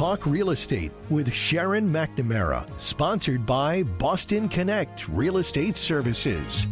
Talk Real Estate with Sharon McNamara, sponsored by Boston Connect Real Estate Services.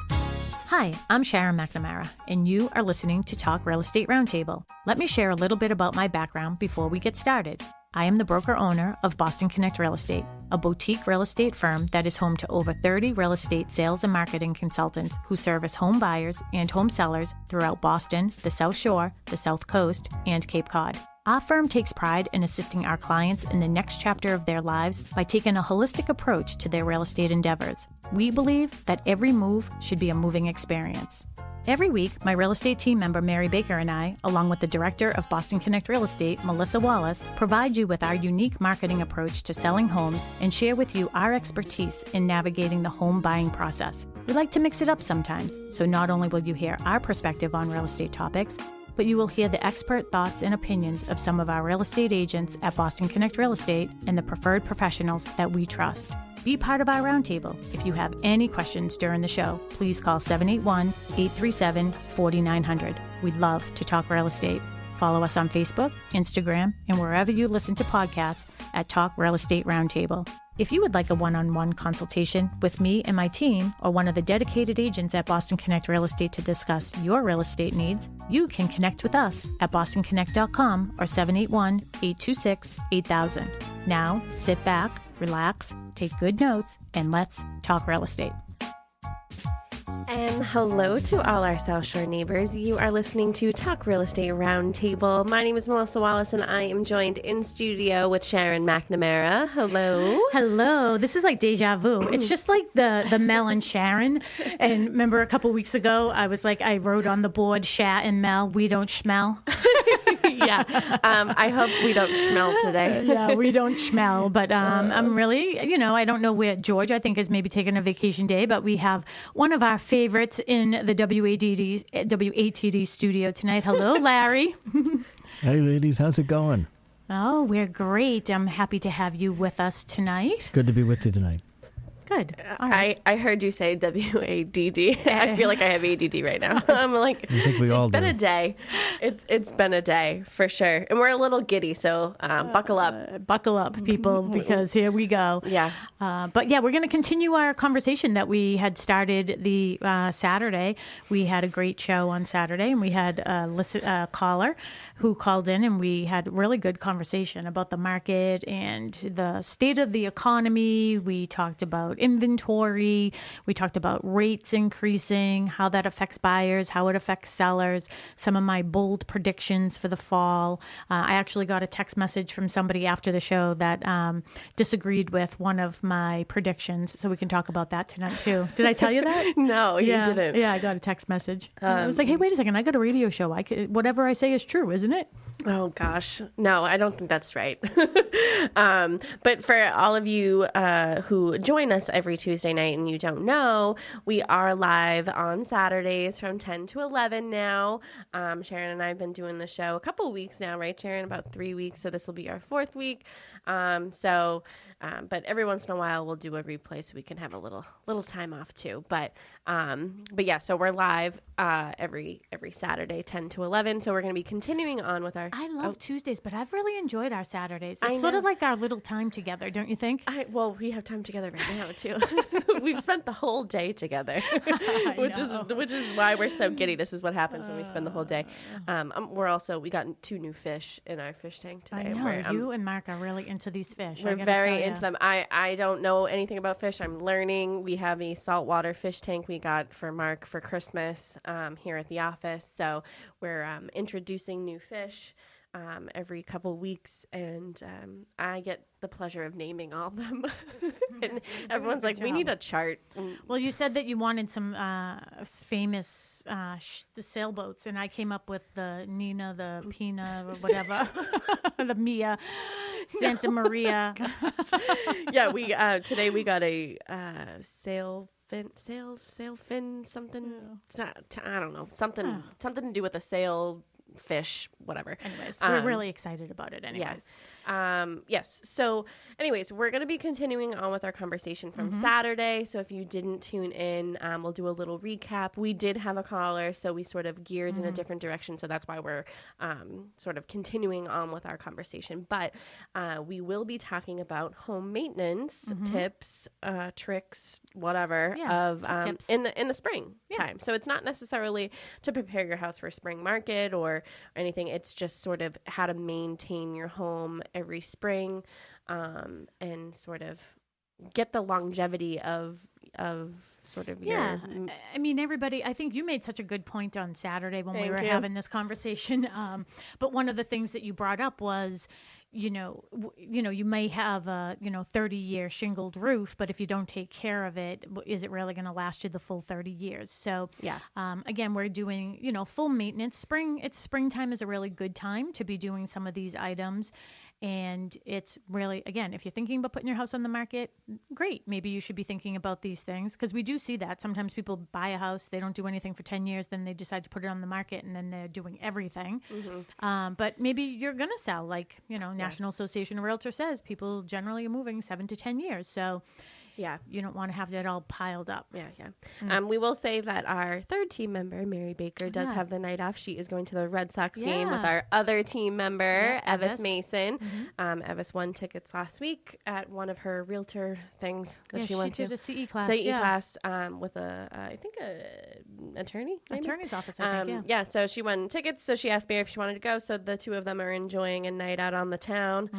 Hi, I'm Sharon McNamara, and you are listening to Talk Real Estate Roundtable. Let me share a little bit about my background before we get started. I am the broker-owner of Boston Connect Real Estate, a boutique real estate firm that is home to over 30 real estate sales and marketing consultants who service home buyers and home sellers throughout Boston, the South Shore, the South Coast, and Cape Cod. Our firm takes pride in assisting our clients in the next chapter of their lives by taking a holistic approach to their real estate endeavors. We believe that every move should be a moving experience. Every week, my real estate team member Mary Baker and I, along with the director of Boston Connect Real Estate, Melissa Wallace, provide you with our unique marketing approach to selling homes and share with you our expertise in navigating the home buying process. We like to mix it up sometimes, so not only will you hear our perspective on real estate topics, but you will hear the expert thoughts and opinions of some of our real estate agents at Boston Connect Real Estate and the preferred professionals that we trust. Be part of our roundtable. If you have any questions during the show, please call 781-837-4900. We'd love to talk real estate. Follow us on Facebook, Instagram, and wherever you listen to podcasts at Talk Real Estate Roundtable. If you would like a one-on-one consultation with me and my team or one of the dedicated agents at Boston Connect Real Estate to discuss your real estate needs, you can connect with us at bostonconnect.com or 781-826-8000. Now, sit back, relax, take good notes, and let's talk real estate. And hello to all our South Shore neighbors. You are listening to Talk Real Estate Roundtable. My name is Melissa Wallace, and I am joined in studio with Sharon McNamara. Hello. Hello. This is like deja vu. It's just like the Mel and Sharon. And remember a couple weeks ago, I was like, I wrote on the board, Sha and Mel, we don't smell. Yeah. I hope we don't smell today. Yeah, we don't smell. But I'm really, I don't know where George, I think, is maybe taking a vacation day, but we have one of our favorites in the WATD studio tonight. Hello, Larry. Hey, ladies. How's it going? Oh, we're great. I'm happy to have you with us tonight. Good to be with you tonight. Good. All right. I heard you say WADD. I feel like I have ADD right now. I'm like, I think we all it's been do. a day. It's been a day for sure. And we're a little giddy, so buckle up. Buckle up, people, because here we go. Yeah. But yeah, we're going to continue our conversation that we had started the Saturday. We had a great show on Saturday, and we had a caller who called in, and we had really good conversation about the market and the state of the economy. We talked about inventory. We talked about rates increasing, how that affects buyers, how it affects sellers, some of my bold predictions for the fall. I actually got a text message from somebody after the show that disagreed with one of my predictions, so we can talk about that tonight too. Did I tell you that? No, you didn't. Yeah, I got a text message. I was like, hey, wait a second, I got a radio show. Whatever I say is true, isn't it? Oh gosh, no, I don't think that's right. But for all of you who join us every Tuesday night and you don't know, we are live on Saturdays from 10 to 11 now. Sharon and I have been doing the show a couple weeks now, right, Sharon? About 3 weeks, so this will be our 4th week. But every once in a while we'll do a replay so we can have a little time off too. But yeah, so we're live every Saturday, 10 to 11. So we're going to be continuing on with our. I love Tuesdays, but I've really enjoyed our Saturdays. It's sort of like our little time together, don't you think? Well, we have time together right now too. We've spent the whole day together, which is why we're so giddy. This is what happens when we spend the whole day. We got 2 new fish in our fish tank today. I know you and Mark are really into these fish. We're very into them. I don't know anything about fish. I'm learning. We have a saltwater fish tank we got for Mark for Christmas here at the office. So we're introducing new fish every couple weeks, and I get the pleasure of naming all of them. And everyone's like, we need a chart. Well, you said that you wanted some famous the sailboats, and I came up with the Nina, the Pina, or whatever, the Mia, Santa Maria. Yeah, we today we got a sail fin, something. I don't know, something to do with a sail fish, whatever. Anyways, we're really excited about it anyways. Yes. So anyways, we're going to be continuing on with our conversation from Saturday. So if you didn't tune in, we'll do a little recap. We did have a caller, so we sort of geared in a different direction. So that's why we're sort of continuing on with our conversation. But we will be talking about home maintenance tips, tricks, whatever, of tips. in the spring time. So it's not necessarily to prepare your house for spring market or anything. It's just sort of how to maintain your home every spring, and sort of get the longevity of sort of your. I mean, everybody, I think you made such a good point on Saturday when we were having this conversation. But one of the things that you brought up was, you may have a 30-year shingled roof, but if you don't take care of it, is it really going to last you the full 30 years? So again, we're doing full maintenance. Springtime is a really good time to be doing some of these items. And it's really, again, if you're thinking about putting your house on the market, great. Maybe you should be thinking about these things, because we do see that. Sometimes people buy a house, they don't do anything for 10 years, then they decide to put it on the market, and then they're doing everything. But maybe you're going to sell, like, National Association of Realtors says people generally are moving 7 to 10 years. So you don't want to have that all piled up. We will say that our third team member, Mary Baker, does have the night off. She is going to the Red Sox game with our other team member, Evis Mason. Evis won tickets last week at one of her realtor things that she went to. She did a CE class. CE class with I think a attorney. Maybe? Attorney's office, I think. So she won tickets. So she asked me if she wanted to go. So the two of them are enjoying a night out on the town.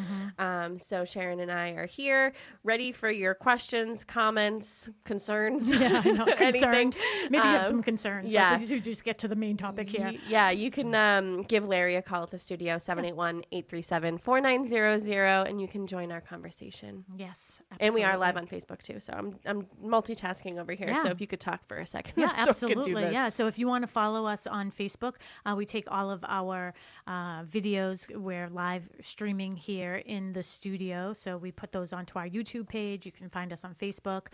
So Sharon and I are here, ready for your questions, comments, concerns. Concerns. Maybe you have some concerns. Like we just get to the main topic here. You can give Larry a call at the studio, 781-837-4900, and you can join our conversation. Yes, absolutely. And we are live on Facebook too, so I'm multitasking over here. So if you could talk for a second. Absolutely. So if you want to follow us on Facebook, we take all of our videos. We're live streaming here in the studio, so we put those onto our YouTube page. You can find us on Facebook.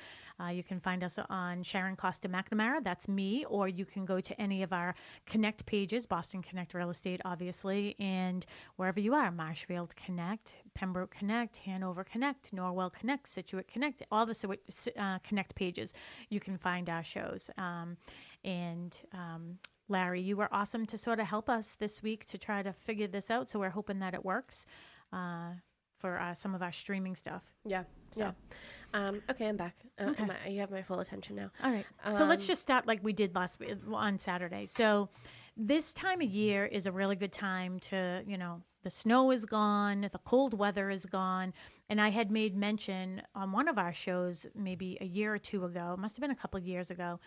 You can find us on Sharon Costa McNamara, that's me, or you can go to any of our Connect pages, Boston Connect Real Estate, obviously, and wherever you are, Marshfield Connect, Pembroke Connect, Hanover Connect, Norwell Connect, Situate Connect, all the Connect pages, you can find our shows. Larry, you were awesome to sort of help us this week to try to figure this out, so we're hoping that it works for some of our streaming stuff. Okay, I'm back. You have my full attention now. All right. So let's just start like we did last week on Saturday. So this time of year is a really good time to, the snow is gone, the cold weather is gone. And I had made mention on one of our shows maybe a year or two ago, it must have been a couple of years ago,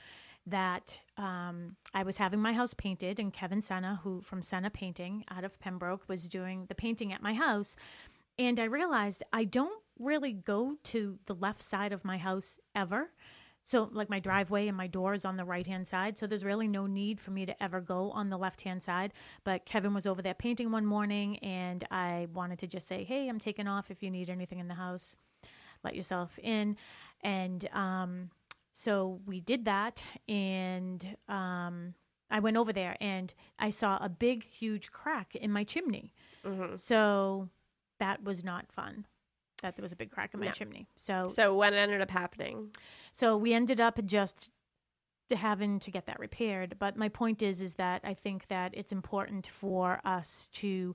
that I was having my house painted, and Kevin Senna, who from Senna Painting out of Pembroke, was doing the painting at my house. And I realized I don't really go to the left side of my house ever. So like my driveway and my door is on the right-hand side. So there's really no need for me to ever go on the left-hand side. But Kevin was over there painting one morning, and I wanted to just say, hey, I'm taking off. If you need anything in the house, let yourself in. And so we did that. And I went over there and I saw a big, huge crack in my chimney. So that was not fun. That there was a big crack in my chimney. So what ended up happening? So we ended up just having to get that repaired. But my point is that I think that it's important for us to,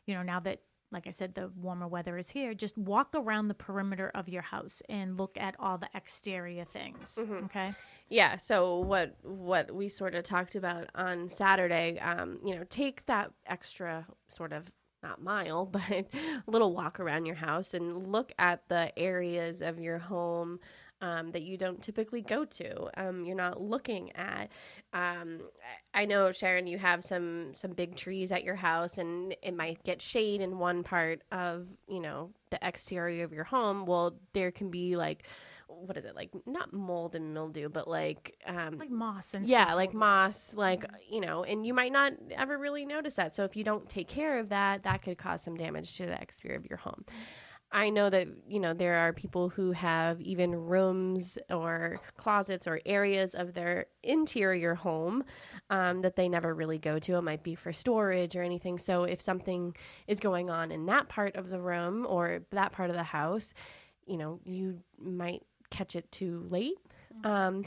now that, like I said, the warmer weather is here, just walk around the perimeter of your house and look at all the exterior things. Okay. Yeah. So what we sort of talked about on Saturday, take that extra sort of, not mile, but a little walk around your house and look at the areas of your home that you don't typically go to. You're not looking at. I know, Sharon, you have some big trees at your house, and it might get shade in one part of the exterior of your home. Well, there can be like, what is it, like not mold and mildew, but like moss and stuff. Like moss, like and you might not ever really notice that. So if you don't take care of that, that could cause some damage to the exterior of your home. I know that, there are people who have even rooms or closets or areas of their interior home that they never really go to. It might be for storage or anything. So if something is going on in that part of the room or that part of the house, you might catch it too late.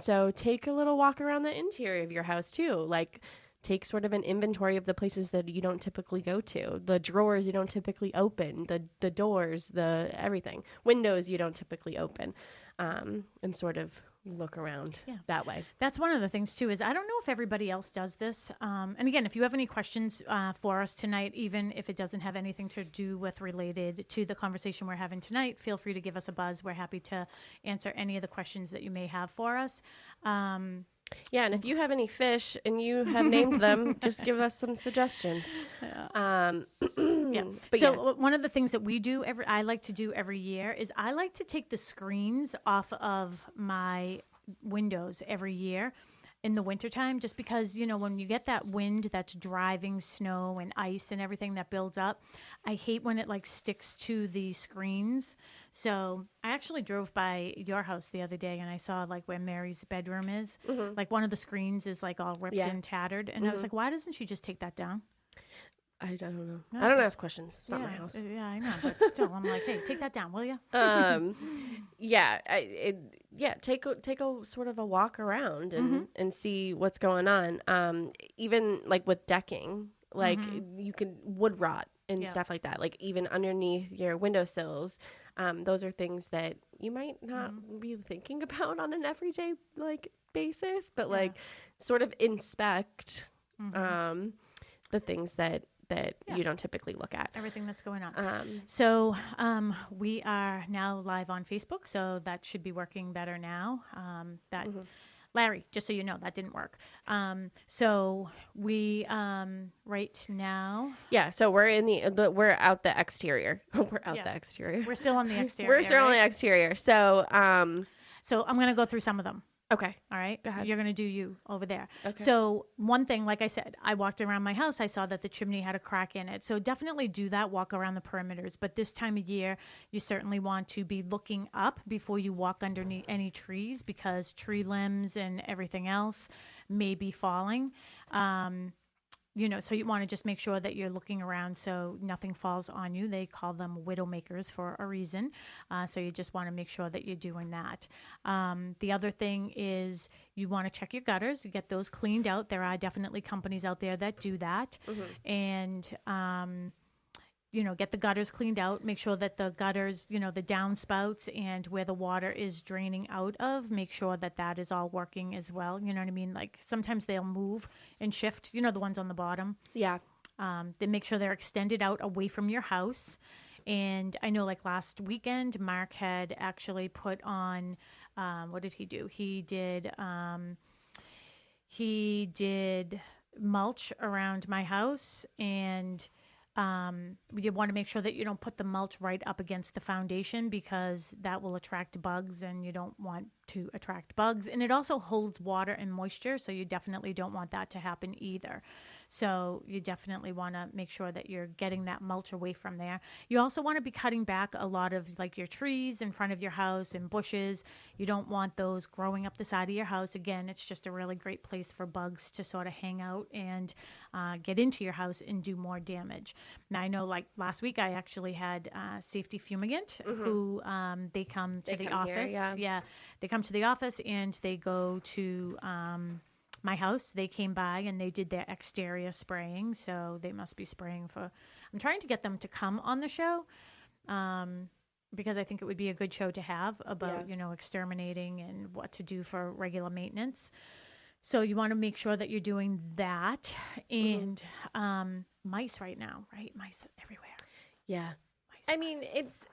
So take a little walk around the interior of your house too. Like take sort of an inventory of the places that you don't typically go to, the drawers you don't typically open, the doors, the everything, windows you don't typically open, and sort of look around that way. That's one of the things too, is I don't know if everybody else does this. And again, if you have any questions for us tonight, even if it doesn't have anything to do with related to the conversation we're having tonight, feel free to give us a buzz. We're happy to answer any of the questions that you may have for us. Yeah, and if you have any fish and you have named them, just give us some suggestions. One of the things that I like to do every year is I like to take the screens off of my windows every year in the wintertime, just because, when you get that wind that's driving snow and ice and everything that builds up, I hate when it like sticks to the screens. So I actually drove by your house the other day and I saw like where Mary's bedroom is, like one of the screens is like all ripped and tattered. And I was like, why doesn't she just take that down? I don't know. I don't ask questions. It's not my house. Yeah, I know. But still, I'm like, hey, take that down, will you? Take a sort of a walk around and see what's going on. Even like with decking, like you can wood rot and stuff like that. Like even underneath your windowsills, those are things that you might not be thinking about on an everyday like basis, but like sort of inspect the things that you don't typically look at. Everything that's going on. So we are now live on Facebook, so that should be working better now. Larry, just so you know, that didn't work. So we right now. Yeah, so we're we're out the exterior. We're out the exterior. We're still on the exterior. We're still on the exterior. So so I'm gonna go through some of them. Okay. All right. Go ahead. You're going to do you over there. Okay. So one thing, like I said, I walked around my house. I saw that the chimney had a crack in it. So definitely do that. Walk around the perimeters. But this time of year, you certainly want to be looking up before you walk underneath any trees, because tree limbs and everything else may be falling. So you want to just make sure that you're looking around so nothing falls on you. They call them widowmakers for a reason. So you just want to make sure that you're doing that. The other thing is you want to check your gutters, get those cleaned out. There are definitely companies out there that do that. And get the gutters cleaned out, make sure that the gutters, the downspouts and where the water is draining out of, make sure that that is all working as well. You know what I mean? Like sometimes they'll move and shift, the ones on the bottom. Yeah. They make sure they're extended out away from your house. And I know like last weekend, Mark had actually put on, what did he do? He did mulch around my house, and you want to make sure that you don't put the mulch right up against the foundation, because that will attract bugs, and you don't want to attract bugs. And it also holds water and moisture, so you definitely don't want that to happen either. So you definitely want to make sure that you're getting that mulch away from there. You also want to be cutting back a lot of like your trees in front of your house and bushes. You don't want those growing up the side of your house. Again, it's just a really great place for bugs to sort of hang out and get into your house and do more damage. Now I know like last week I actually had safety fumigant who they come to the office. Here, they come to the office and they go to my house. They came by and they did their exterior spraying, so they must be spraying for. I'm trying to get them to come on the show, because I think it would be a good show to have about exterminating and what to do for regular maintenance. So you want to make sure that you're doing that. And mice right now, right? Mice everywhere. Yeah. Mice. mean,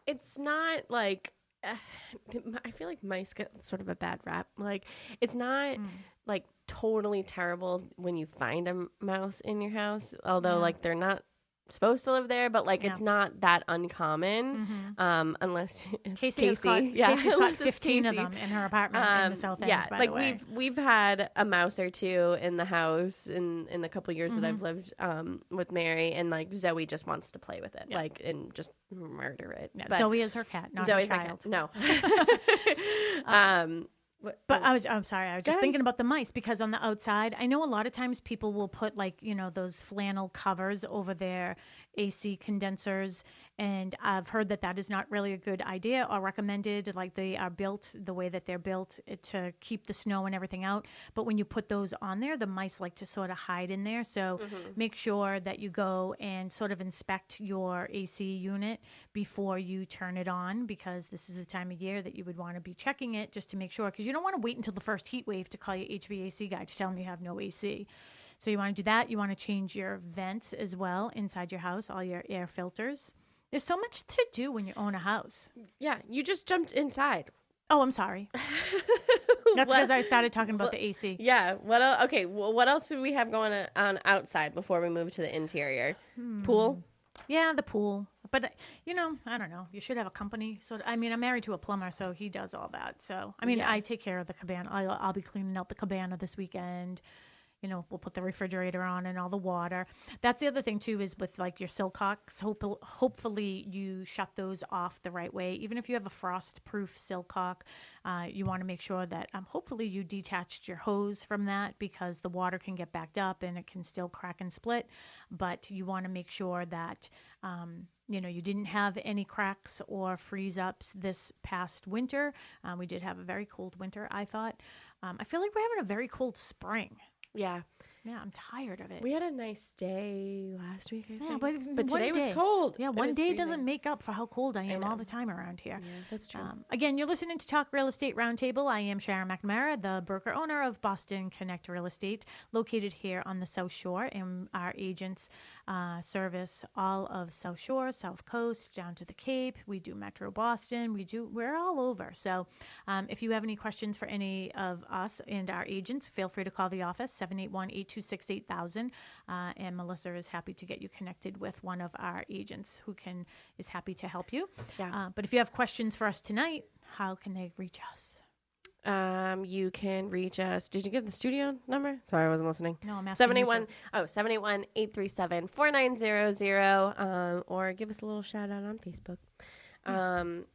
it's not like I feel like mice get sort of a bad rap. Like it's not like totally terrible when you find a mouse in your house, although like they're not supposed to live there, but like it's not that uncommon, unless it's Casey's got unless it's 15 of Casey. them in her apartment in the South End, by like the way. we've had a mouse or two in the house in the couple years that I've lived with Mary, and like Zoe just wants to play with it, like and just murder it. Yeah, But Zoe is her cat, not Zoe's her my child. cat. No. But I'm sorry, I was just thinking about the mice, because on the outside, I know a lot of times people will put like, those flannel covers over their AC condensers, and I've heard that is not really a good idea or recommended. Like, they are built the way that they're built to keep the snow and everything out. But when you put those on there, the mice like to sort of hide in there. So make sure that you go and sort of inspect your AC unit before you turn it on, because this is the time of year that you would want to be checking it just to make sure, because you don't want to wait until the first heat wave to call your HVAC guy to tell them you have no AC. So you want to do that. You want to change your vents as well inside your house, all your air filters. There's so much to do when you own a house. Yeah, you just jumped inside. Oh, I'm sorry. That's because I started talking about the AC. Yeah. What else do we have going on outside before we move to the interior? Pool? Yeah, the pool. But, I don't know. You should have a company. So, I'm married to a plumber, so he does all that. So, I take care of the cabana. I'll be cleaning out the cabana this weekend. We'll put the refrigerator on and all the water. That's the other thing, too, is with, like, your silcocks. Hopefully you shut those off the right way. Even if you have a frost-proof silcock, you want to make sure that hopefully you detached your hose from that, because the water can get backed up and it can still crack and split. But you want to make sure that, you didn't have any cracks or freeze-ups this past winter. We did have a very cold winter, I thought. I feel like we're having a very cold spring. Yeah. Yeah, I'm tired of it. We had a nice day last week, I think. Yeah, but today was cold. Yeah, one day doesn't make up for how cold I am all the time around here. Yeah, that's true. Again, you're listening to Talk Real Estate Roundtable. I am Sharon McNamara, the broker owner of Boston Connect Real Estate, located here on the South Shore, and our agents service all of South Shore, South Coast, down to the Cape. We do Metro Boston. We're all over. So if you have any questions for any of us and our agents, feel free to call the office, 781-826-8000. And Melissa is happy to get you connected with one of our agents who is happy to help you. Yeah. But if you have questions for us tonight, how can they reach us? You can reach us. Did you give the studio number? Sorry, I wasn't listening. No, I'm asking 781-837-4900. Or give us a little shout out on Facebook.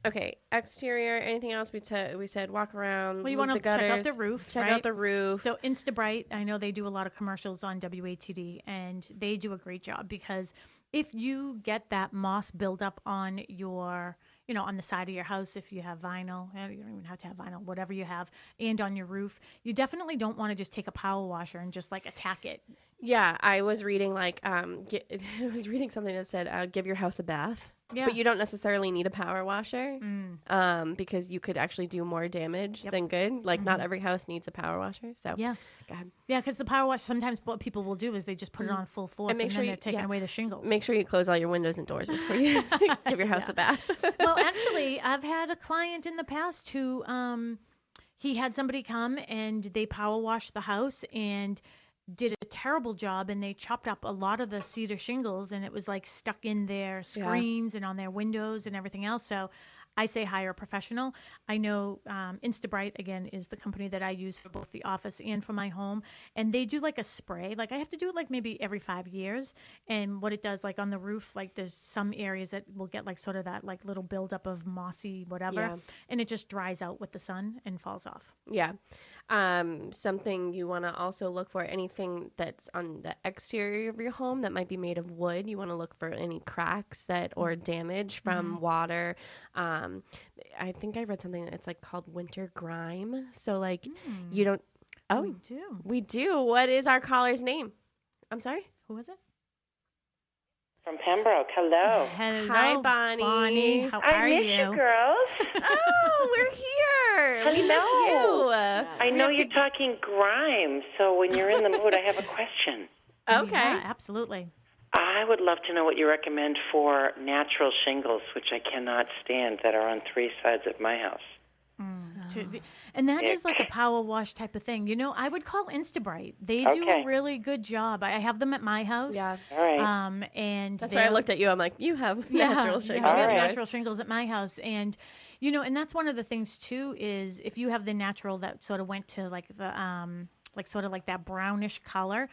Okay, exterior, anything else? We said walk around. Well, you want to check out the roof. Check out the roof. So Instabright, I know they do a lot of commercials on WATD, and they do a great job, because if you get that moss buildup on your, on the side of your house, if you have vinyl, you don't even have to have vinyl, whatever you have, and on your roof, you definitely don't want to just take a power washer and just like attack it. Yeah, I was reading something that said give your house a bath. Yeah. But you don't necessarily need a power washer because you could actually do more damage than good. Like not every house needs a power washer. So yeah, go ahead. Yeah, because the power wash, sometimes what people will do is they just put it on full force, and then they're taking away the shingles. Make sure you close all your windows and doors before you give your house a bath. Well, actually, I've had a client in the past who he had somebody come and they power washed the house and did a terrible job, and they chopped up a lot of the cedar shingles, and it was like stuck in their screens and on their windows and everything else. So I say hire a professional. I know Instabright, again, is the company that I use for both the office and for my home. And they do like a spray. Like I have to do it like maybe every 5 years. And what it does, like on the roof, like there's some areas that will get like sort of that like little buildup of mossy whatever. Yeah. And it just dries out with the sun and falls off. Yeah. Something you want to also look for, anything that's on the exterior of your home that might be made of wood. You want to look for any cracks or damage from water. I think I read something that's like called winter grime. So like you don't. Oh, we do. What is our caller's name? I'm sorry. Who is it? From Pembroke. Hello. Hello. Hi, Bonnie. How are you? I miss you, girls. Oh, we're here. Hello. We miss you. I know you're talking grime, so when you're in the mood, I have a question. Okay. Yeah, absolutely. I would love to know what you recommend for natural shingles, which I cannot stand, that are on 3 sides of my house. and that is like a power wash type of thing. I would call Instabright. They do a really good job. I have them at my house. Yeah. All right. And that's why I looked at you. I'm like, you have natural shingles. Yeah, we have natural shingles at my house. And, and that's one of the things too is if you have the natural that sort of went to like the, sort of like that brownish color,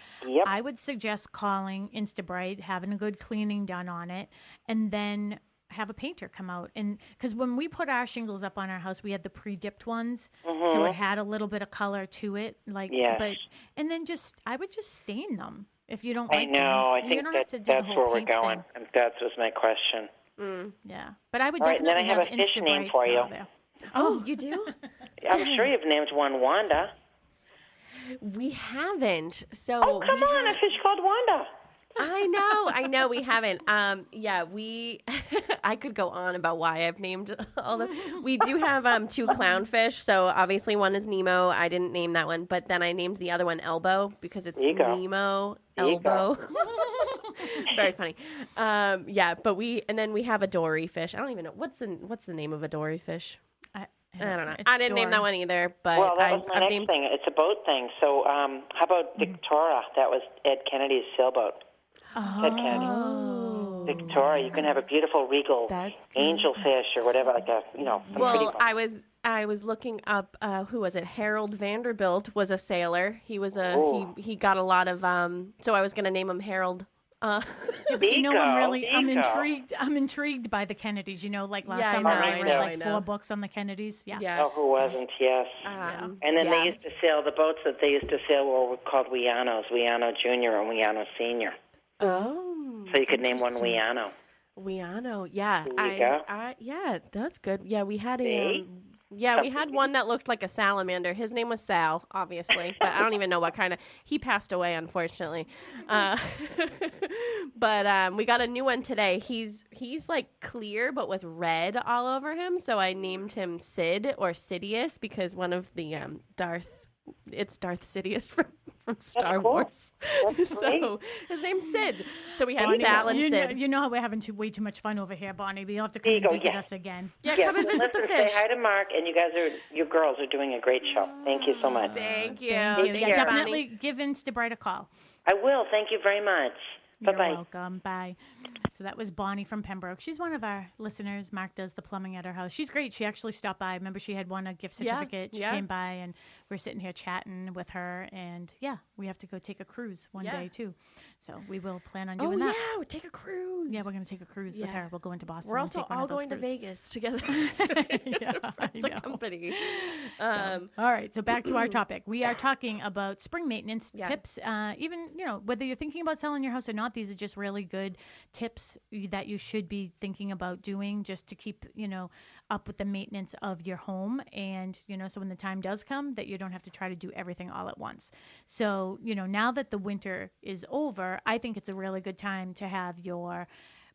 I would suggest calling Instabright, having a good cleaning done on it, and then have a painter come out. And because when we put our shingles up on our house, we had the pre-dipped ones, so it had a little bit of color to it. And then I would just stain them if you don't like them. I think that's where we're going. And that was my question. Yeah, but I would definitely then I have a fish name for you. Oh, you do? I'm sure you've named one Wanda. We haven't. So come on, a fish called Wanda. I know we haven't. I could go on about why I've named all the. We do have 2 clownfish. So obviously one is Nemo. I didn't name that one, but then I named the other one Elbow because it's Nemo Elbow. Very funny. But we have a dory fish. I don't even know what's the name of a dory fish. I don't know. I didn't name that one either, but that was my next thing. It's a boat thing. So how about Victoria? That was Ed Kennedy's sailboat. Ed Kennedy. Victoria. You can have a beautiful regal angelfish or whatever, like a Well, I was looking up. Who was it? Harold Vanderbilt was a sailor. He was he got a lot of. So I was gonna name him Harold. I'm intrigued by the Kennedys. Like last summer I read 4 books on the Kennedys. Yeah. Oh, who wasn't? Yes. And then they used to sail, the boats that they used to sail were called Weanos, Weano Junior and Weano Senior. Oh. So you could name one Weano. Weano, yeah. There you go. Yeah, that's good. Yeah, we had we had one that looked like a salamander. His name was Sal, obviously, but I don't even know what kind of. He passed away, unfortunately. But we got a new one today. He's like clear, but with red all over him. So I named him Sid or Sidious because one of the Darth Sidious from Star Wars. So his name's Sid. So we had Bonnie, Sal and Sid. You know how we're having way too much fun over here, Bonnie. You'll have to come and visit us again. Yeah, come and visit the fish. Say hi to Mark, and you girls are doing a great show. Thank you so much. Thank you. Definitely give Instabright a call. I will. Thank you very much. Bye-bye. You're welcome. Bye. So that was Bonnie from Pembroke. She's one of our listeners. Mark does the plumbing at her house. She's great. She actually stopped by. Remember, she had won a gift certificate. She came by, and we're sitting here chatting with her. And, we have to go take a cruise one day, too. So we will plan on doing that. Oh, yeah. Take a cruise. Yeah, we're going to take a cruise with her. We'll go into Boston. We're also all going to Vegas together. It's a company. All right. So back to our topic. We are talking about spring maintenance tips. Even, whether you're thinking about selling your house or not, these are just really good tips that you should be thinking about doing just to keep, up with the maintenance of your home. And, so when the time does come that you don't have to try to do everything all at once. So, now that the winter is over, I think it's a really good time to have your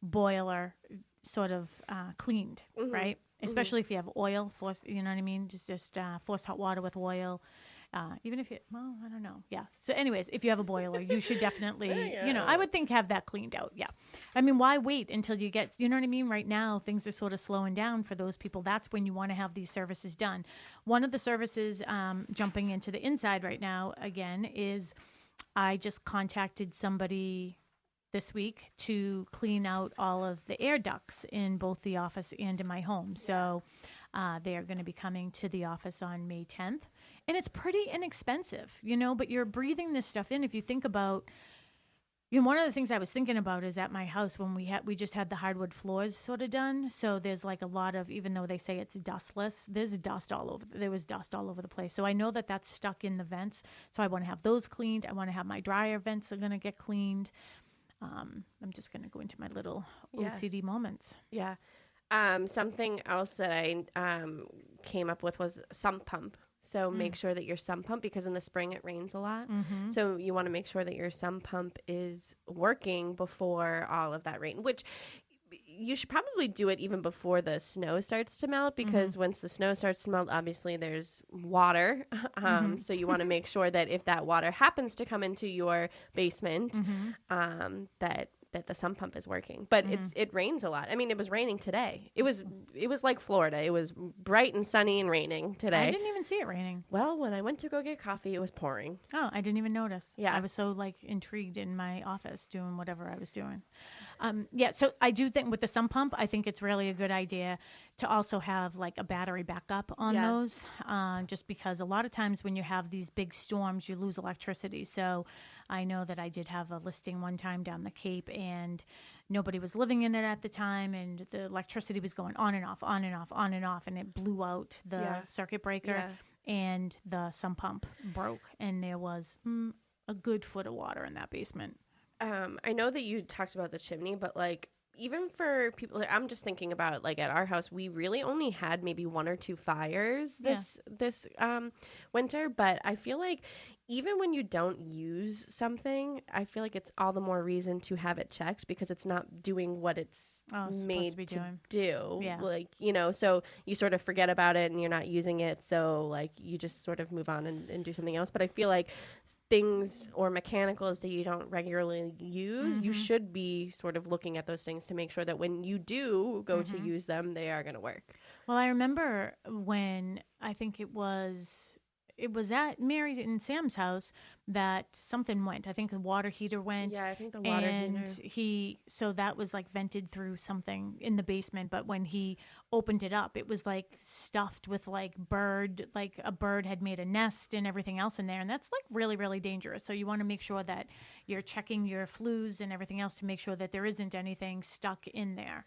boiler sort of cleaned, right? Especially if you have oil, forced, you know what I mean? Just forced hot water with oil. Even if I don't know. Yeah. So anyways, if you have a boiler, you should definitely, I would think have that cleaned out. Yeah. I mean, why wait until you get, you know what I mean? Right now, things are sort of slowing down for those people. That's when you want to have these services done. One of the services, jumping into the inside right now, again, is I just contacted somebody this week to clean out all of the air ducts in both the office and in my home. So they are going to be coming to the office on May 10th. And it's pretty inexpensive, but you're breathing this stuff in. If you think about, one of the things I was thinking about is at my house when we just had the hardwood floors sort of done. So there's like a lot of, even though they say it's dustless, there's dust all over. There was dust all over the place. So I know that that's stuck in the vents. So I want to have those cleaned. I want to have my dryer vents are going to get cleaned. I'm just going to go into my little OCD moments. Yeah. Something else that I came up with was sump pump. So make sure that your sump pump, because in the spring it rains a lot. Mm-hmm. So you want to make sure that your sump pump is working before all of that rain, which you should probably do it even before the snow starts to melt, because once the snow starts to melt, obviously there's water. So you want to make sure that if that water happens to come into your basement, that that the sump pump is working. But it rains a lot. I mean, it was raining today. It was like Florida. It was bright and sunny and raining today. I didn't even see it raining. Well, when I went to go get coffee, it was pouring. Oh, I didn't even notice. Yeah. I was so like intrigued in my office doing whatever I was doing. Yeah, so I do think with the sump pump, I think it's really a good idea to also have like a battery backup on those, just because a lot of times when you have these big storms, you lose electricity. So I know that I did have a listing one time down the Cape, and nobody was living in it at the time, and the electricity was going on and off, on and off, on and off, and it blew out the circuit breaker, and the sump pump broke, and there was a good foot of water in that basement. I know that you talked about the chimney, but like even for people, like, I'm just thinking about like at our house, we really only had maybe 1 or 2 fires this winter, but I feel like even when you don't use something, I feel like it's all the more reason to have it checked because it's not doing what it's made to do. Yeah. Like, so you sort of forget about it and you're not using it. So like you just sort of move on and do something else. But I feel like things or mechanicals that you don't regularly use, you should be sort of looking at those things to make sure that when you do go to use them, they are going to work. Well, I remember when I think it was at Mary's and Sam's house that something went. I think the water heater went. Yeah, I think the water heater. So that was like vented through something in the basement. But when he opened it up, it was like stuffed with like a bird had made a nest and everything else in there. And that's like really, really dangerous. So you want to make sure that you're checking your flues and everything else to make sure that there isn't anything stuck in there.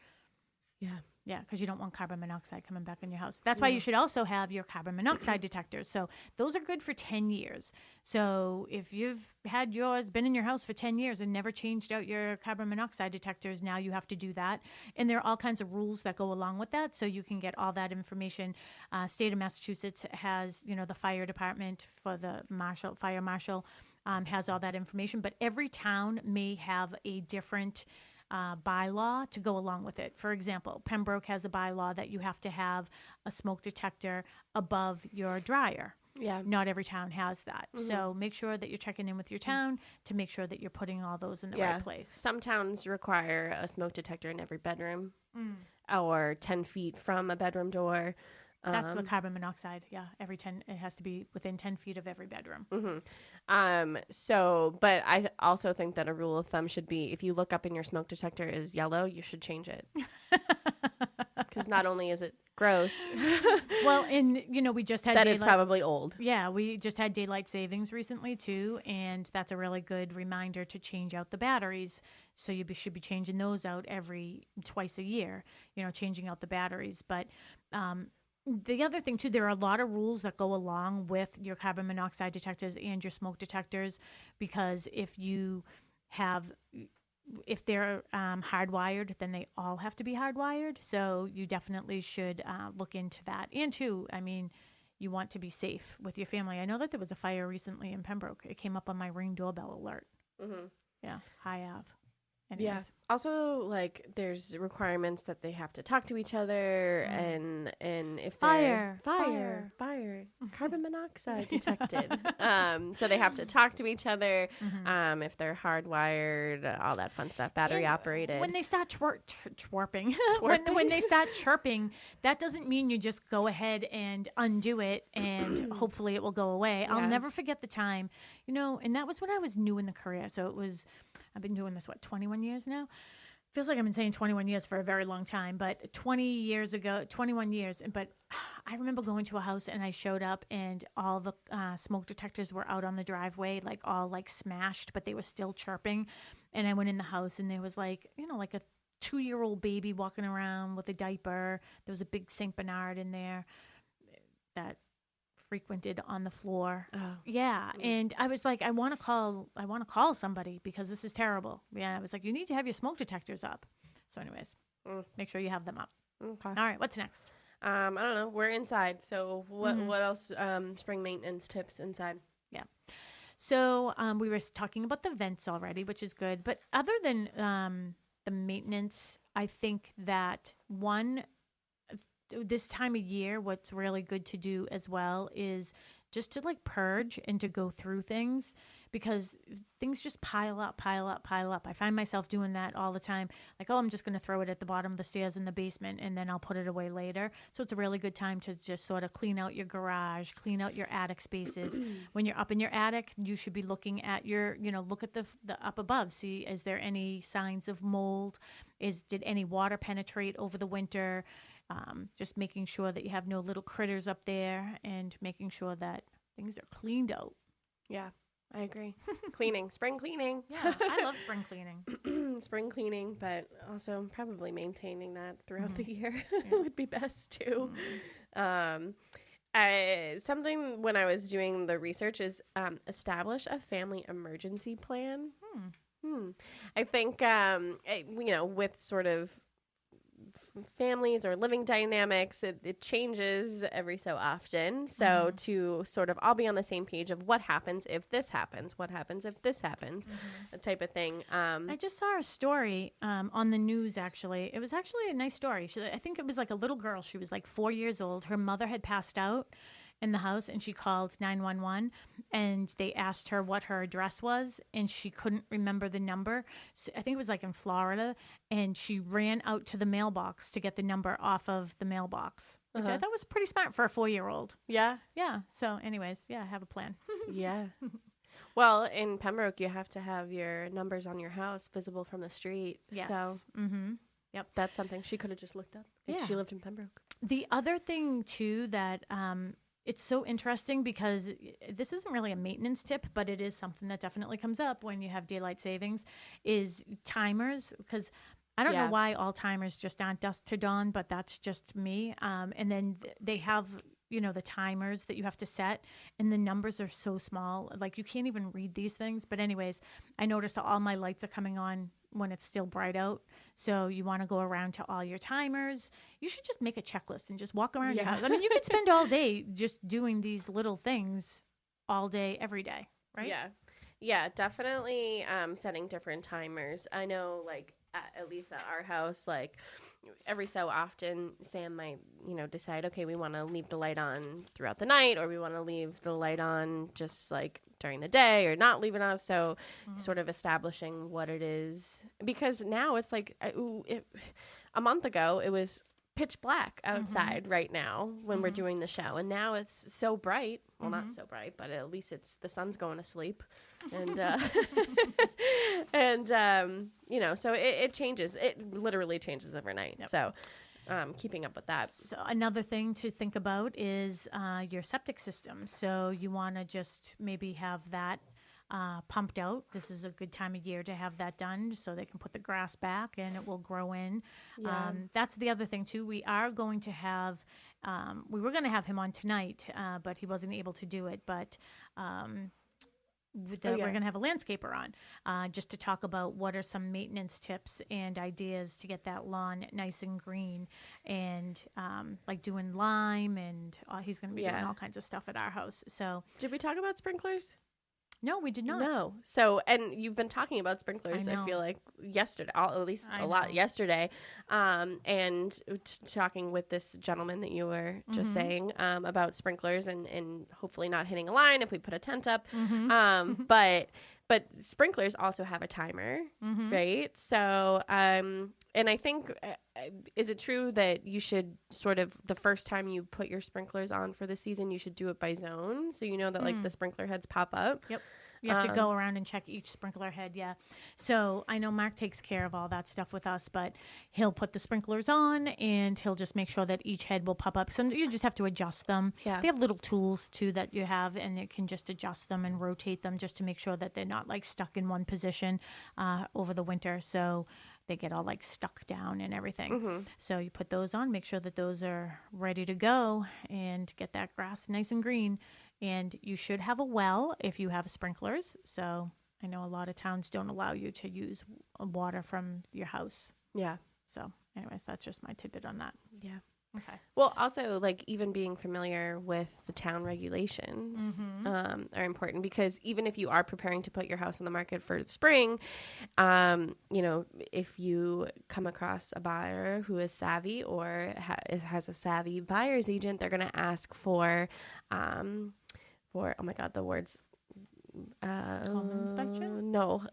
Yeah. Yeah, because you don't want carbon monoxide coming back in your house. That's why you should also have your carbon monoxide detectors. So those are good for 10 years. So if you've had been in your house for 10 years and never changed out your carbon monoxide detectors, now you have to do that. And there are all kinds of rules that go along with that. So you can get all that information. State of Massachusetts has, the fire department for the fire marshal has all that information. But every town may have a different bylaw to go along with it. For example, Pembroke has a bylaw that you have to have a smoke detector above your dryer. Yeah. Not every town has that. So make sure that you're checking in with your town to make sure that you're putting all those in the right place. Some towns require a smoke detector in every bedroom or 10 feet from a bedroom door. That's the carbon monoxide. Yeah. It has to be within 10 feet of every bedroom. But I also think that a rule of thumb should be if you look up and your smoke detector is yellow, you should change it. Because not only is it gross. Well, and we just had that it's probably old. Yeah, we just had daylight savings recently too, and that's a really good reminder to change out the batteries. So you should be changing those out twice a year, changing out the batteries. But the other thing too, there are a lot of rules that go along with your carbon monoxide detectors and your smoke detectors, because if they're hardwired, then they all have to be hardwired. So you definitely should look into that. And too, I mean, you want to be safe with your family. I know that there was a fire recently in Pembroke. It came up on my Ring doorbell alert. Yeah, High Ave. Anyways. Yeah. Also, like, there's requirements that they have to talk to each other, and if fire, carbon monoxide detected. So they have to talk to each other. If they're hardwired, all that fun stuff, battery operated. When they start twerping, when they start chirping, that doesn't mean you just go ahead and undo it and hopefully it will go away. Yeah. I'll never forget the time, and that was when I was new in the career. So I've been doing this, 21 years now? Feels like I've been saying 21 years for a very long time, but 21 years. But I remember going to a house and I showed up and all the smoke detectors were out on the driveway, like all like smashed, but they were still chirping. And I went in the house and there was like a 2-year-old baby walking around with a diaper. There was a big St. Bernard in there that frequented on the floor. Oh. Yeah. And I was like, I want to call somebody because this is terrible. Yeah. I was like, you need to have your smoke detectors up. So anyways, make sure you have them up. Okay. All right. What's next? I don't know. We're inside. So what else? Spring maintenance tips inside. Yeah. So we were talking about the vents already, which is good. But other than the maintenance, I think that this time of year, what's really good to do as well is just to like purge and to go through things, because things just pile up, pile up, pile up. I find myself doing that all the time. Like, oh, I'm just going to throw it at the bottom of the stairs in the basement and then I'll put it away later. So it's a really good time to just sort of clean out your garage, clean out your attic spaces. When you're up in your attic, you should be looking at look at the up above. See, is there any signs of mold? Did any water penetrate over the winter? Just making sure that you have no little critters up there and making sure that things are cleaned out. Yeah, I agree. Cleaning, spring cleaning. Yeah, I love spring cleaning. Spring cleaning, but also probably maintaining that throughout the year would be best too. Something when I was doing the research is establish a family emergency plan. I think, with sort of families or living dynamics, it changes every so often. So to sort of all be on the same page of what happens if this happens, what happens if this happens, that type of thing. I just saw a story on the news, actually. It was actually a nice story. I think it was like a little girl. She was like 4 years old. Her mother had passed out in the house and she called 911 and they asked her what her address was and she couldn't remember the number. So I think it was like in Florida, and she ran out to the mailbox to get the number off of the mailbox, which I thought was pretty smart for a 4-year-old. Yeah. Yeah. So anyways, yeah, have a plan. Yeah. Well, in Pembroke, you have to have your numbers on your house visible from the street. Yes. So Yep. That's something she could have just looked up if she lived in Pembroke. The other thing too that it's so interesting, because this isn't really a maintenance tip, but it is something that definitely comes up when you have daylight savings, is timers. Because I don't know why all timers just aren't dusk to dawn, but that's just me. And then they have, the timers that you have to set, and the numbers are so small. Like, you can't even read these things. But anyways, I noticed all my lights are coming on when it's still bright out. So you want to go around to all your timers. You should just make a checklist and just walk around your house. I mean, you could spend all day just doing these little things all day, every day, right? Yeah. Yeah, definitely setting different timers. I know, like, at least at our house, like, every so often Sam might, decide, okay, we want to leave the light on throughout the night, or we want to leave the light on just like during the day, or not leave it on. So sort of establishing what it is, because now it's like a month ago it was pitch black outside right now when we're doing the show, and now it's so bright. Well, not so bright, but at least the sun's going to sleep, and so it changes. It literally changes overnight. Yep. So keeping up with that. So another thing to think about is your septic system. So you want to just maybe have that pumped out. This is a good time of year to have that done so they can put the grass back and it will grow in. Yeah. That's the other thing too. We are going to have, we were going to have him on tonight, but he wasn't able to do it. But we're going to have a landscaper on just to talk about what are some maintenance tips and ideas to get that lawn nice and green, and like doing lime, and he's going to be doing all kinds of stuff at our house. So did we talk about sprinklers? No, we did not. No. So, and you've been talking about sprinklers, I feel like, yesterday, at least a lot yesterday, and talking with this gentleman that you were just saying about sprinklers and hopefully not hitting a line if we put a tent up. But sprinklers also have a timer, right? So, and I think, is it true that you should sort of, the first time you put your sprinklers on for the season, you should do it by zone, so you know that like the sprinkler heads pop up? Yep. You have to go around and check each sprinkler head, yeah. So I know Mark takes care of all that stuff with us, but he'll put the sprinklers on and he'll just make sure that each head will pop up. So you just have to adjust them. Yeah. They have little tools too that you have, and it can just adjust them and rotate them just to make sure that they're not like stuck in one position over the winter. So they get all like stuck down and everything. So you put those on, make sure that those are ready to go, and get that grass nice and green. And you should have a well if you have sprinklers. So I know a lot of towns don't allow you to use water from your house. Yeah. So anyways, that's just my tidbit on that. Yeah. Okay. Well, also, like, even being familiar with the town regulations are important, because even if you are preparing to put your house on the market for spring, if you come across a buyer who is savvy or has a savvy buyer's agent, they're going to ask for for, oh my God, the words. Home inspection? No.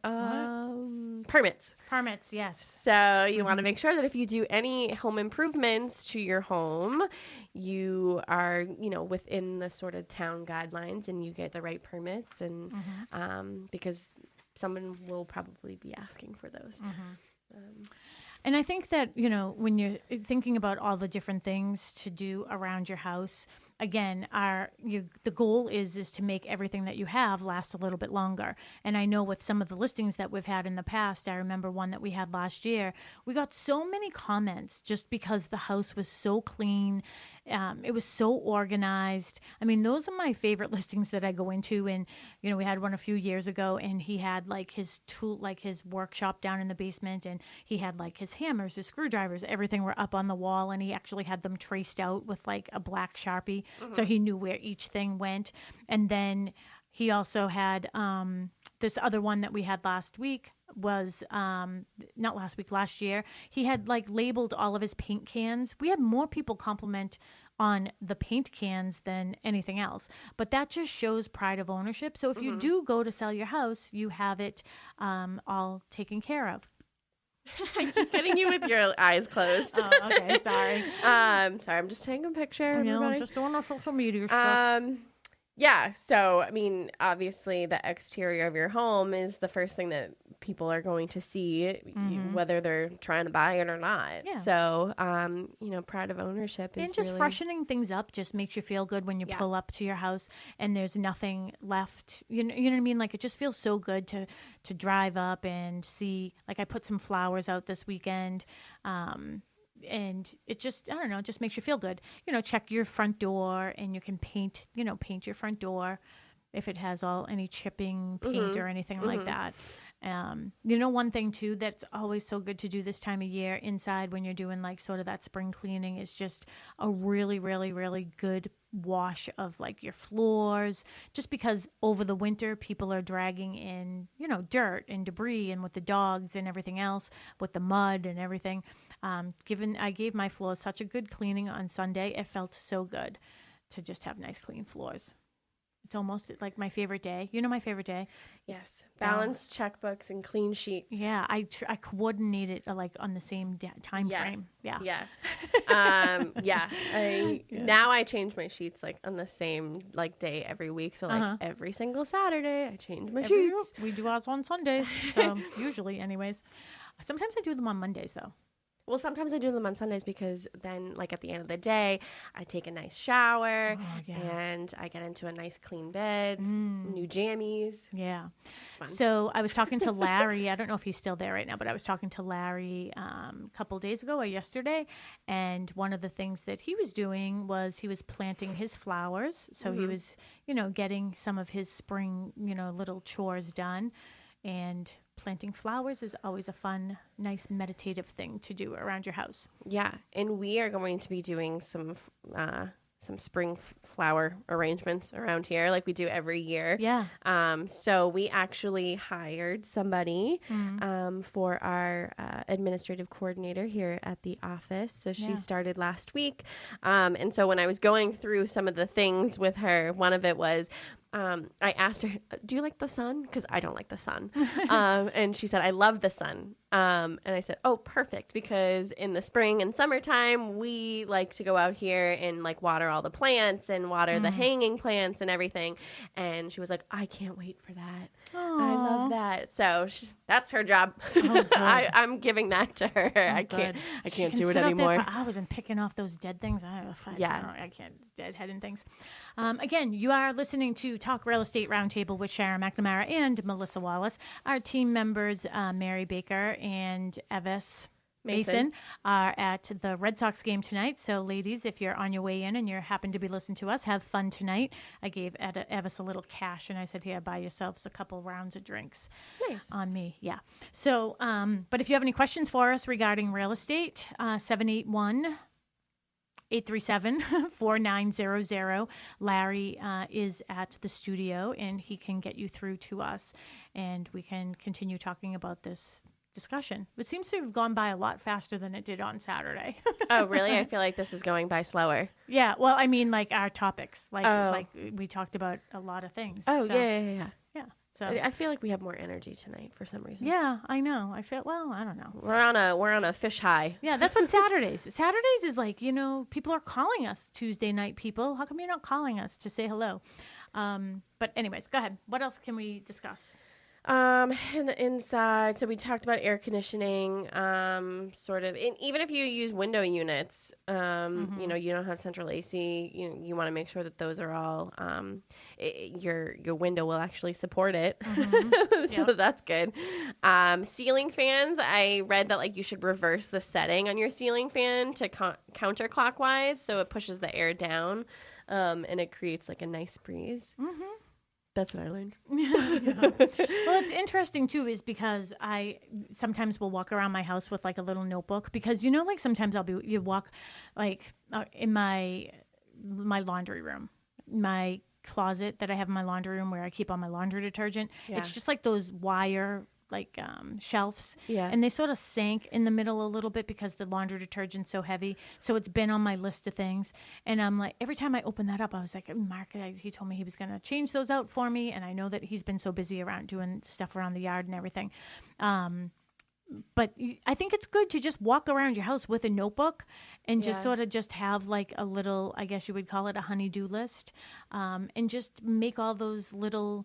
Permits. Permits, yes. So you want to make sure that if you do any home improvements to your home, you are, within the sort of town guidelines and you get the right permits, and because someone will probably be asking for those. And I think that, when you're thinking about all the different things to do around your house, again, the goal is to make everything that you have last a little bit longer. And I know with some of the listings that we've had in the past, I remember one that we had last year, we got so many comments just because the house was so clean. It was so organized. I mean, those are my favorite listings that I go into. And, we had one a few years ago, and he had like his tool, like his workshop down in the basement, and he had like his hammers, his screwdrivers, everything were up on the wall, and he actually had them traced out with like a black Sharpie. So he knew where each thing went. And then he also had this other one that we had last week was not last week, last year. He had like labeled all of his paint cans. We had more people compliment on the paint cans than anything else. But that just shows pride of ownership. So if you do go to sell your house, you have it all taken care of. I keep getting you with your eyes closed. Oh, okay, sorry. Sorry, I'm just taking a picture. I'm just doing our social media stuff. Yeah, so, I mean, obviously the exterior of your home is the first thing that people are going to see, whether they're trying to buy it or not. Yeah. So, pride of ownership is and just really... freshening things up just makes you feel good when you pull up to your house and there's nothing left. You know what I mean? Like, it just feels so good to drive up and see. Like, I put some flowers out this weekend. And it just, I don't know, it just makes you feel good. Check your front door, and you can paint your front door if it has any chipping paint or anything like that. One thing too that's always so good to do this time of year inside when you're doing like sort of that spring cleaning is just a really, really, really good wash of like your floors, just because over the winter people are dragging in, dirt and debris, and with the dogs and everything else, with the mud and everything. I gave my floors such a good cleaning on Sunday. It felt so good to just have nice clean floors. It's almost like my favorite day. My favorite day? Yes. Balanced checkbooks and clean sheets. Yeah, I coordinate it like on the same time frame. Yeah. Now I change my sheets like on the same like day every week. So like every single Saturday I change my sheets. We do ours on Sundays. So usually anyways. Sometimes I do them on Mondays though. Well, sometimes I do them on Sundays because then, like, at the end of the day, I take a nice shower and I get into a nice clean bed, new jammies. Yeah. It's fun. So I was talking to Larry. I don't know if he's still there right now, but I was talking to Larry a couple days ago or yesterday. And one of the things that he was doing was he was planting his flowers. So he was, getting some of his spring, little chores done. And planting flowers is always a fun, nice meditative thing to do around your house. Yeah, and we are going to be doing some spring flower arrangements around here like we do every year. Yeah. So we actually hired somebody for our administrative coordinator here at the office. So she started last week. And so when I was going through some of the things with her, one of it was I asked her, do you like the sun? Because I don't like the sun. And she said, I love the sun. And I said, oh, perfect. Because in the spring and summertime, we like to go out here and like water all the plants and water the hanging plants and everything. And she was like, I can't wait for that. Aww. I love that. So that's her job. Oh, I'm giving that to her. Oh, I can't do it sit anymore. Out there for hours and picking off those dead things. I can't deadheading things. Again, you are listening to Talk Real Estate Roundtable with Sharon McNamara and Melissa Wallace. Our team members, Mary Baker and Evis Mason are at the Red Sox game tonight. So, ladies, if you're on your way in and you happen to be listening to us, have fun tonight. I gave Evis a little cash, and I said, here, buy yourselves a couple rounds of drinks. Nice. On me, yeah. So, but if you have any questions for us regarding real estate, 781-837-4900. Larry is at the studio, and he can get you through to us, and we can continue talking about this discussion. It seems to have gone by a lot faster than it did on Saturday. Oh, really? I feel like this is going by slower. Yeah. Well, I mean, like our topics, like we talked about a lot of things. Oh, so, yeah. Yeah. So I feel like we have more energy tonight for some reason. yeah, I know. I don't know. We're on a fish high. Yeah, that's what Saturdays is like, people are calling us Tuesday night people. How come you're not calling us to say hello? But anyways, go ahead. What else can we discuss? In the inside, so we talked about air conditioning, sort of, and even if you use window units, you don't have central AC, you want to make sure that those are all, your window will actually support it. So that's good. Ceiling fans, I read that like you should reverse the setting on your ceiling fan to counterclockwise, so it pushes the air down, and it creates like a nice breeze. That's what I learned. Well, it's interesting too, is because I sometimes will walk around my house with like a little notebook, because like sometimes you walk like in my laundry room, my closet that I have in my laundry room where I keep all my laundry detergent. Yeah. It's just like those wire like shelves, Yeah. and they sort of sank in the middle a little bit because the laundry detergent's so heavy. So it's been on my list of things, and I'm like, every time I open that up, I was like, Mark, he told me he was gonna change those out for me, and I know that he's been so busy around doing stuff around the yard and everything. But I think it's good to just walk around your house with a notebook and just sort of just have like a little, I guess you would call it a honey-do list, and just make all those little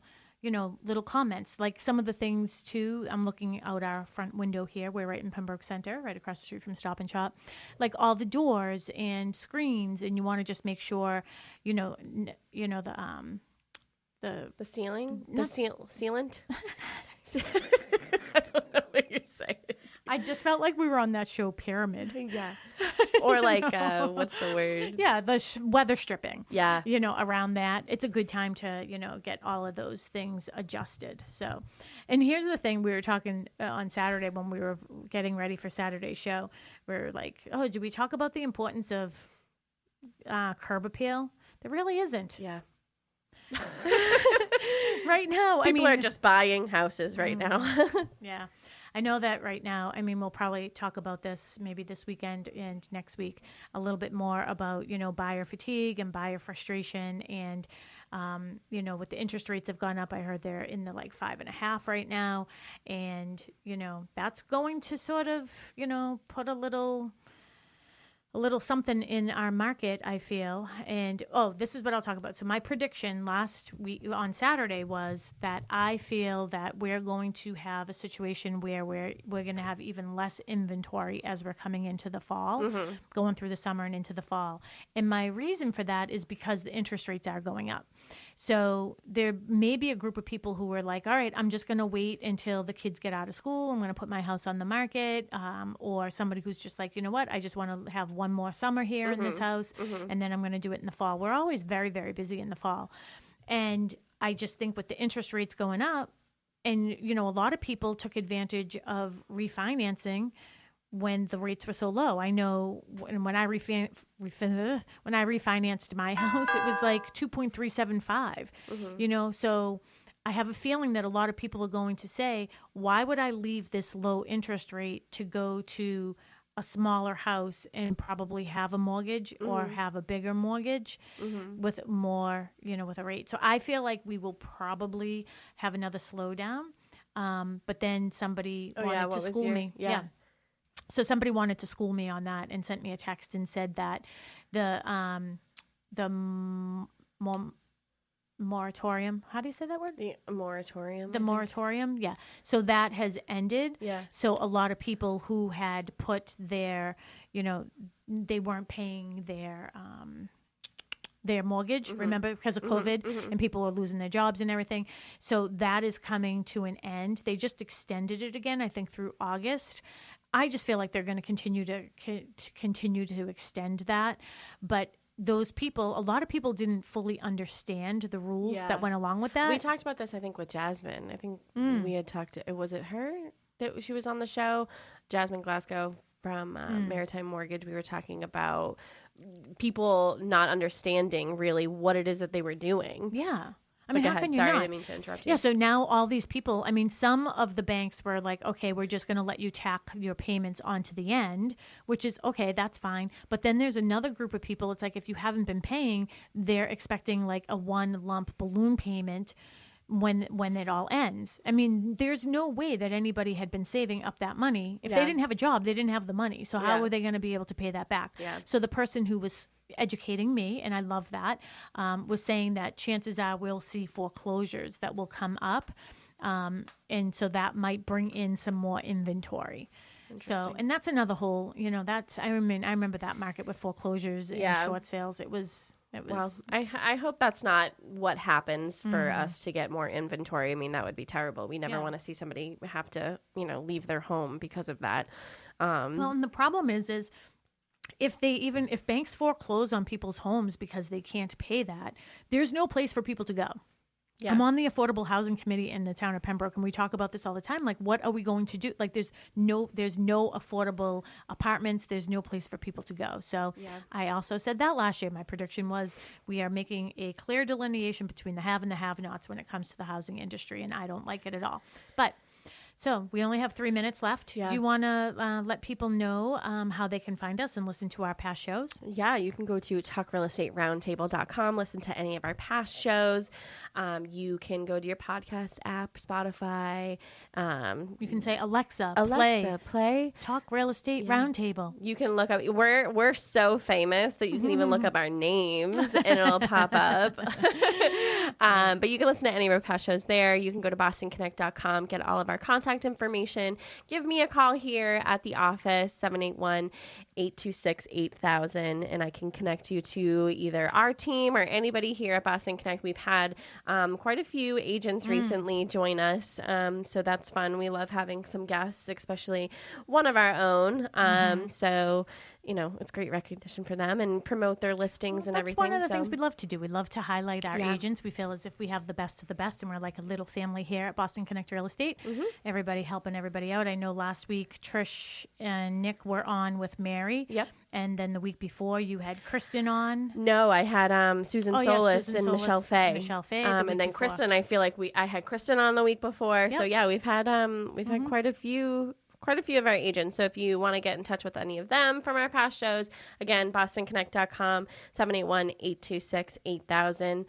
comments, like some of the things too. I'm looking out our front window here. We're right in Pembroke Center, right across the street from Stop and Shop. Like all the doors and screens, and you want to just make sure, the ceiling, Not- sealant. I don't know what you're saying. I just felt like we were on that show Pyramid. Yeah. Or like, what's the word? Yeah, the weather stripping. Yeah. Around that. It's a good time to, get all of those things adjusted. So, and here's the thing. We were talking on Saturday when we were getting ready for Saturday's show. We were like, oh, do we talk about the importance of curb appeal? There really isn't. Yeah. Right now. People are just buying houses right now. Yeah. I know that right now. I mean, we'll probably talk about this maybe this weekend and next week a little bit more about, buyer fatigue and buyer frustration. And, with the interest rates have gone up, I heard they're in the like 5.5 right now. And, that's going to sort of, put a little something in our market, I feel. And this is what I'll talk about. So my prediction last week on Saturday was that I feel that we're going to have a situation where we're going to have even less inventory as we're coming into the fall, going through the summer and into the fall. And my reason for that is because the interest rates are going up. So there may be a group of people who are like, all right, I'm just going to wait until the kids get out of school. I'm going to put my house on the market. Or somebody who's just like, you know what, I just want to have one more summer here in this house, and then I'm going to do it in the fall. We're always very, very busy in the fall. And I just think with the interest rates going up, and, a lot of people took advantage of refinancing when the rates were so low. I know when I refinanced my house, it was like 2.375, so I have a feeling that a lot of people are going to say, why would I leave this low interest rate to go to a smaller house and probably have a mortgage or have a bigger mortgage with more, with a rate. So I feel like we will probably have another slowdown. But then somebody wanted to school me. Yeah. So somebody wanted to school me on that and sent me a text and said that the moratorium, how do you say that word? The moratorium. The moratorium, yeah. So that has ended. Yeah. So a lot of people who had put their, they weren't paying their mortgage, remember, because of COVID, and people are losing their jobs and everything. So that is coming to an end. They just extended it again, I think, through August. I just feel like they're going to continue to extend that. But those people, a lot of people didn't fully understand the rules that went along with that. We talked about this, I think, with Jasmine. I think we had talked, was it her that she was on the show? Jasmine Glasgow from Maritime Mortgage. We were talking about people not understanding really what it is that they were doing. Yeah. I mean, Go how ahead. can you Sorry, not? I didn't mean to interrupt you. Yeah, so now all these people, I mean, some of the banks were like, okay, we're just going to let you tack your payments onto the end, which is okay, that's fine. But then there's another group of people, it's like if you haven't been paying, they're expecting like a one lump balloon payment when it all ends. I mean, there's no way that anybody had been saving up that money. If they didn't have a job, they didn't have the money. So how were they going to be able to pay that back? Yeah. So the person who was educating me, and I love that, was saying that chances are we'll see foreclosures that will come up. And so that might bring in some more inventory. So, and that's another whole, I remember that market with foreclosures and short sales. It was. Well, I hope that's not what happens for us to get more inventory. I mean, that would be terrible. We never want to see somebody have to, leave their home because of that. Well, and the problem is if banks foreclose on people's homes because they can't pay that, there's no place for people to go. Yeah. I'm on the Affordable Housing Committee in the town of Pembroke, and we talk about this all the time. Like, what are we going to do? Like, there's no affordable apartments. There's no place for people to go. So I also said that last year. My prediction was we are making a clear delineation between the have and the have-nots when it comes to the housing industry, and I don't like it at all. But so we only have 3 minutes left. Yeah. Do you want to let people know how they can find us and listen to our past shows? Yeah, you can go to talkrealestateroundtable.com, listen to any of our past shows. You can go to your podcast app, Spotify. You can say, Alexa, play Talk Real Estate Roundtable. You can look up. We're so famous that you can even look up our names and it'll pop up. But you can listen to any of our past shows there. You can go to bostonconnect.com, get all of our contact information. Give me a call here at the office, 781-826-8000, and I can connect you to either our team or anybody here at Boston Connect. We've had quite a few agents recently join us, so that's fun. We love having some guests, especially one of our own. So, it's great recognition for them and promote their listings and everything. That's one of the things we love to do. We love to highlight our agents. We feel as if we have the best of the best, and we're like a little family here at Boston Connect Real Estate. Everybody helping everybody out. I know last week Trish and Nick were on with Mary. Yep. And then the week before you had Kristen on. No, I had Susan Solis and Michelle Fay. And then Kristen, I feel like I had Kristen on the week before. Yep. So yeah, we've had quite a few of our agents. So if you want to get in touch with any of them from our past shows, again, bostonconnect.com, 781-826-8000.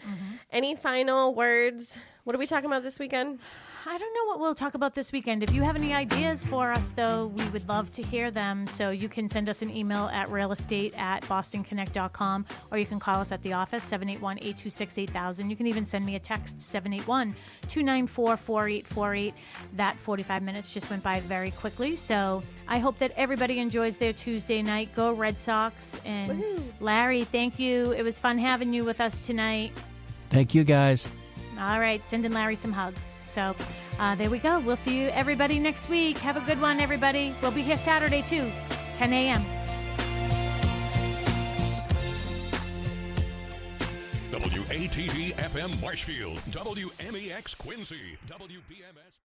Any final words? What are we talking about this weekend? I don't know what we'll talk about this weekend. If you have any ideas for us, though, we would love to hear them. So you can send us an email at realestate@bostonconnect.com, or you can call us at the office, 781-826-8000. You can even send me a text, 781-294-4848. That 45 minutes just went by very quickly. So I hope that everybody enjoys their Tuesday night. Go Red Sox. And Larry, thank you. It was fun having you with us tonight. Thank you, guys. All right, sending Larry some hugs. So there we go. We'll see you everybody next week. Have a good one, everybody. We'll be here Saturday, too, 10 a.m. WATD FM Marshfield, WMEX Quincy, WBMS.